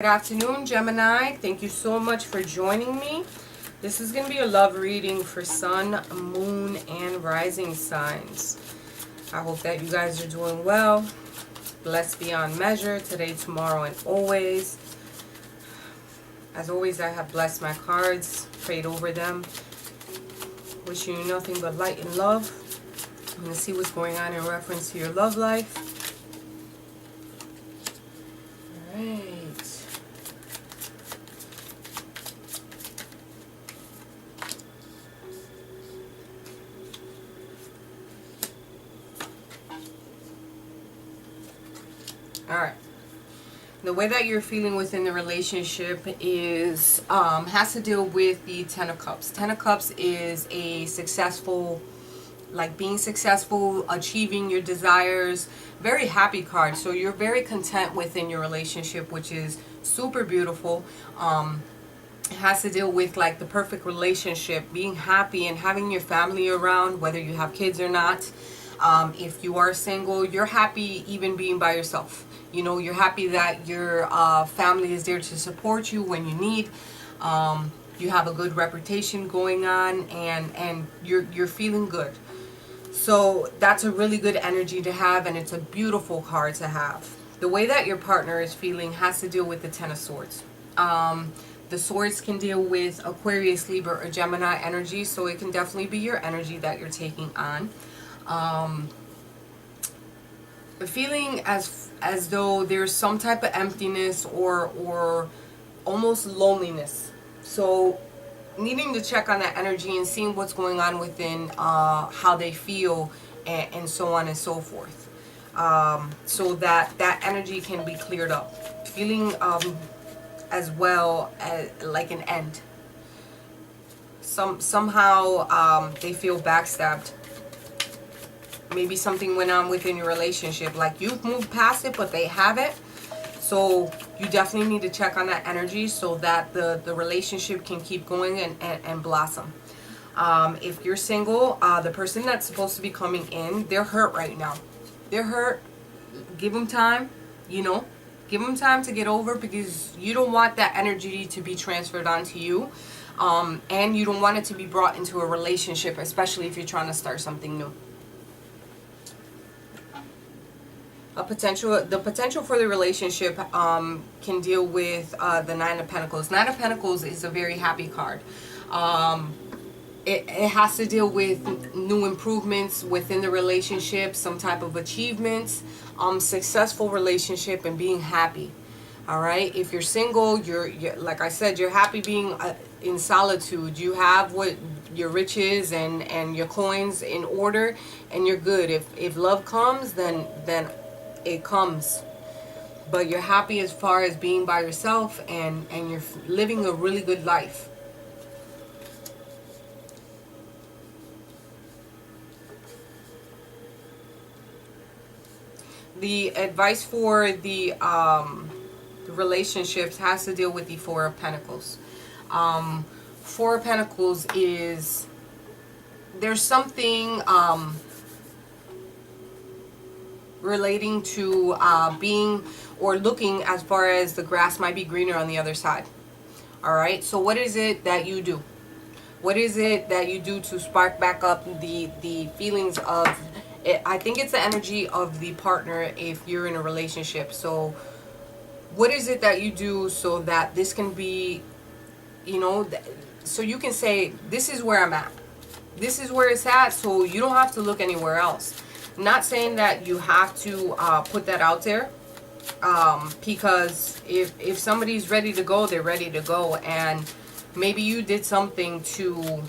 Good afternoon, Gemini. Thank you so much for joining me. This is going to be a love reading for sun, moon, and rising signs. I hope that you guys are doing well. Blessed beyond measure today, tomorrow, and always. As always, I have blessed my cards, prayed over them. Wishing you nothing but light and love. I'm going to see what's going on in reference to your love life. All right. Alright, the way that you're feeling within the relationship is has to deal with the Ten of Cups. Ten of Cups is a successful, like being successful, achieving your desires, very happy card. So you're very content within your relationship, which is super beautiful. It has to deal with like the perfect relationship, being happy and having your family around, whether you have kids or not. If you are single, you're happy even being by yourself. You know, you're happy that your family is there to support you when you need. You have a good reputation going on, and you're feeling good. So that's a really good energy to have, and it's a beautiful card to have. The way that your partner is feeling has to deal with the Ten of Swords. The swords can deal with Aquarius, Libra, or Gemini energy, so it can definitely be your energy that you're taking on. Feeling as though there's some type of emptiness or almost loneliness. So needing to check on that energy and seeing what's going on within how they feel and so on and so forth. So that energy can be cleared up. Feeling as well as like an end. Somehow they feel backstabbed. Maybe something went on within your relationship, like you've moved past it, but they haven't. So you definitely need to check on that energy so that the relationship can keep going and blossom. If you're single, the person that's supposed to be coming in, they're hurt right now. They're hurt. Give them time, you know. Give them time to get over, because you don't want that energy to be transferred onto you. And you don't want it to be brought into a relationship, especially if you're trying to start something new. The potential for the relationship can deal with the Nine of Pentacles. Nine of Pentacles is a very happy card. It has to deal with new improvements within the relationship, some type of achievements, successful relationship, and being happy. All right. If you're single, you're like I said, you're happy being in solitude. You have what your riches and your coins in order, and you're good. If love comes, then it comes. But you're happy as far as being by yourself, and you're living a really good life. The advice for the relationships has to deal with the Four of Pentacles. Four of Pentacles is, there's something relating to being or looking as far as the grass might be greener on the other side. All right, so what is it that you do? What is it that you do to spark back up the feelings of it? I think it's the energy of the partner if you're in a relationship. So what is it that you do so that this can be, you know, so you can say, this is where I'm at. This is where it's at, so you don't have to look anywhere else. Not saying that you have to put that out there, because if somebody's ready to go, they're ready to go, and maybe you did something to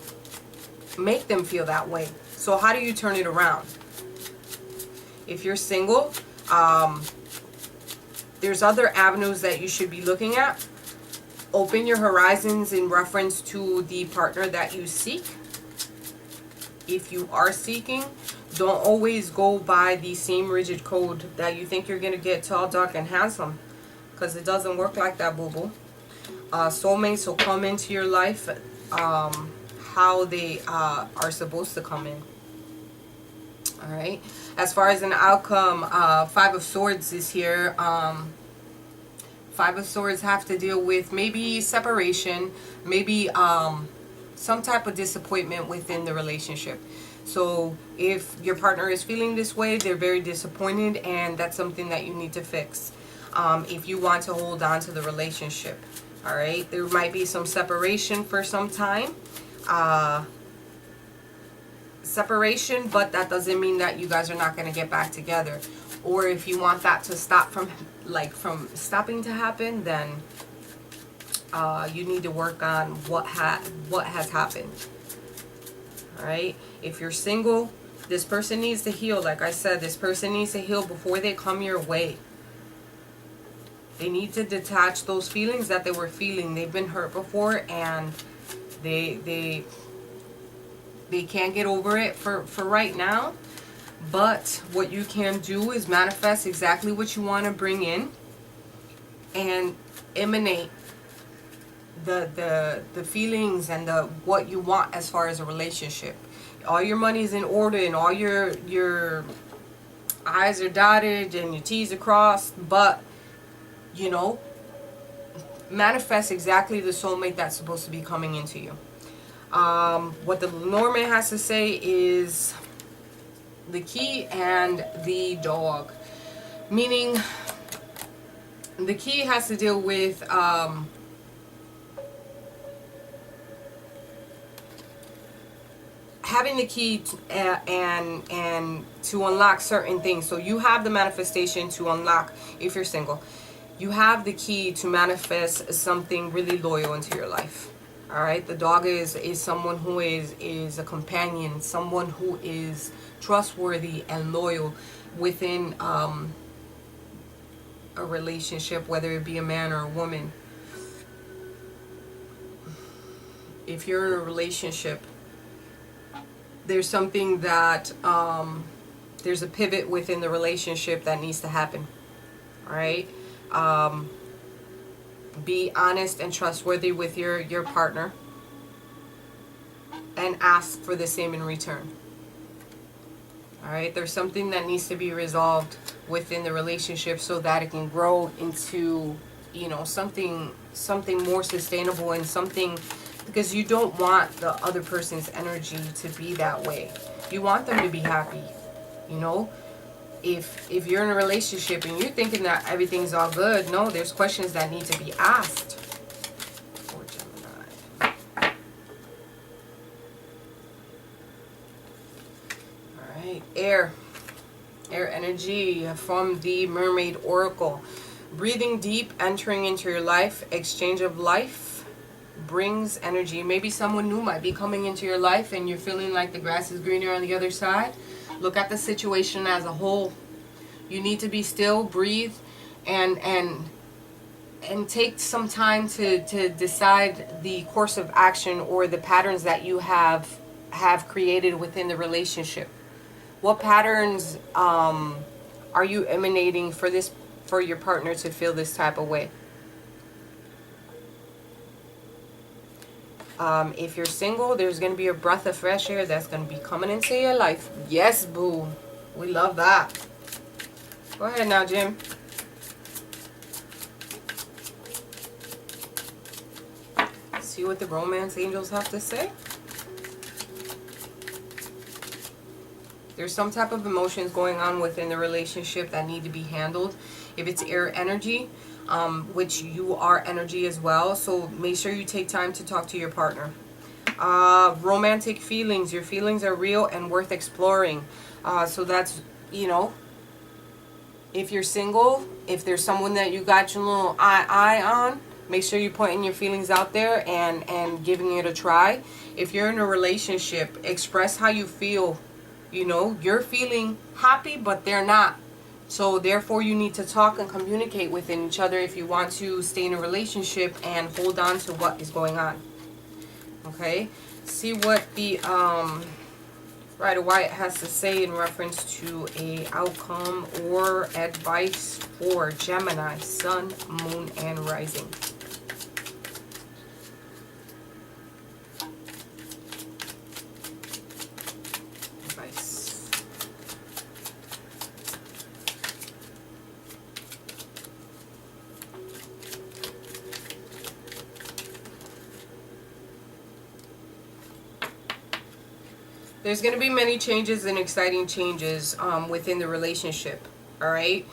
make them feel that way. So how do you turn it around? If you're single, there's other avenues that you should be looking at. Open your horizons in reference to the partner that you seek. If you are seeking, don't always go by the same rigid code that you think you're going to get tall, dark, and handsome, because it doesn't work like that, boo-boo. Soulmates will come into your life how they are supposed to come in. All right. As far as an outcome, Five of Swords is here. Five of Swords have to deal with maybe separation, maybe some type of disappointment within the relationship. So if your partner is feeling this way, they're very disappointed, and that's something that you need to fix if you want to hold on to the relationship. All right, there might be some separation for some time. Separation, but that doesn't mean that you guys are not going to get back together. Or if you want that to stop from stopping to happen, then you need to work on what has happened. All right, if you're single, this person needs to heal. Like I said, this person needs to heal before they come your way. They need to detach those feelings that they were feeling. They've been hurt before, and they can't get over it for right now. But what you can do is manifest exactly what you want to bring in, and emanate the feelings and the what you want as far as a relationship. All your money is in order, and all your I's are dotted and your T's are crossed, but you know, manifest exactly the soulmate that's supposed to be coming into you. What the Lenormand has to say is the key and the dog. Meaning, the key has to deal with having the key and to unlock certain things. So you have the manifestation to unlock, if you're single, you have the key to manifest something really loyal into your life. All right, the dog is someone who is a companion, someone who is trustworthy and loyal within a relationship, whether it be a man or a woman. If you're in a relationship, there's something that there's a pivot within the relationship that needs to happen. All right, be honest and trustworthy with your partner, and ask for the same in return. All right, there's something that needs to be resolved within the relationship so that it can grow into, you know, something more sustainable, and something, because you don't want the other person's energy to be that way. You want them to be happy. You know, if you're in a relationship and you're thinking that everything's all good, no, there's questions that need to be asked. For Gemini. All right, air energy from the Mermaid Oracle. Breathing deep, entering into your life, exchange of life brings energy. Maybe someone new might be coming into your life and you're feeling like the grass is greener on the other side. Look at the situation as a whole. You need to be still, breathe, and take some time to decide the course of action or the patterns that you have created within the relationship. What patterns are you emanating for your partner to feel this type of way? If you're single, there's going to be a breath of fresh air that's going to be coming into your life. Yes, boo. We love that. Go ahead now, Jim. See what the romance angels have to say. There's some type of emotions going on within the relationship that need to be handled. If it's air energy, which you are energy as well, so make sure you take time to talk to your partner. Romantic feelings. Your feelings are real and worth exploring. So that's, you know, if you're single, if there's someone that you got your little eye on, make sure you're putting your feelings out there and giving it a try. If you're in a relationship, express how you feel. You know, you're feeling happy, but they're not. So therefore, you need to talk and communicate within each other if you want to stay in a relationship and hold on to what is going on. Okay? See what the Rider Waite has to say in reference to a outcome or advice for Gemini, Sun, Moon, and Rising. There's going to be many changes and exciting changes within the relationship. All right.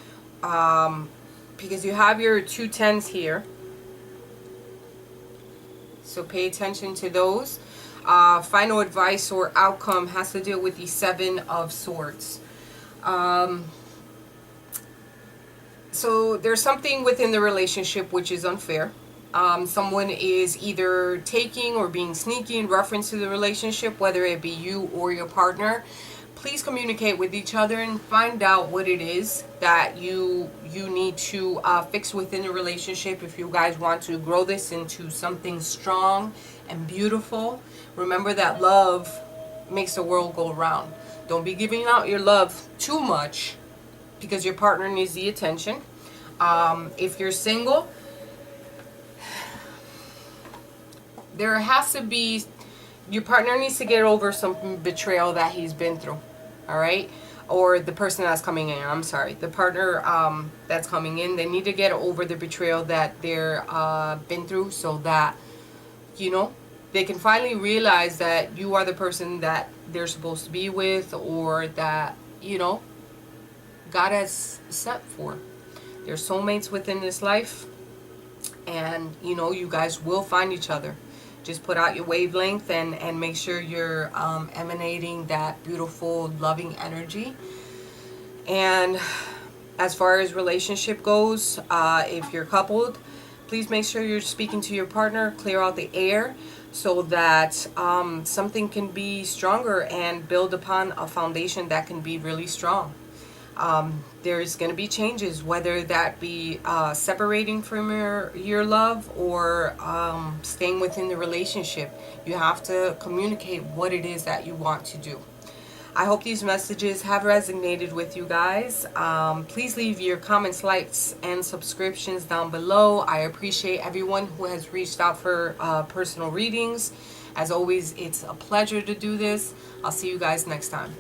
Because you have your 2 10s here. So pay attention to those. Final advice or outcome has to deal with the 7 of Swords. So there's something within the relationship which is unfair. Someone is either taking or being sneaky in reference to the relationship, whether it be you or your partner. Please communicate with each other and find out what it is that you need to fix within the relationship if you guys want to grow this into something strong and beautiful. Remember that love makes the world go round. Don't be giving out your love too much because your partner needs the attention. If you're single, there has to be, your partner needs to get over some betrayal that he's been through. All right? Or the person that's coming in, I'm sorry, the partner that's coming in, they need to get over the betrayal that they're been through, so that, you know, they can finally realize that you are the person that they're supposed to be with, or that, you know, God has set for. There's soulmates within this life, and, you know, you guys will find each other. Just put out your wavelength and make sure you're emanating that beautiful, loving energy. And as far as relationship goes, if you're coupled, please make sure you're speaking to your partner. Clear out the air so that something can be stronger and build upon a foundation that can be really strong. There's going to be changes, whether that be separating from your love or staying within the relationship. You have to communicate what it is that you want to do. I hope these messages have resonated with you guys. Please leave your comments, likes, and subscriptions down below. I appreciate everyone who has reached out for personal readings. As always, it's a pleasure to do this. I'll see you guys next time.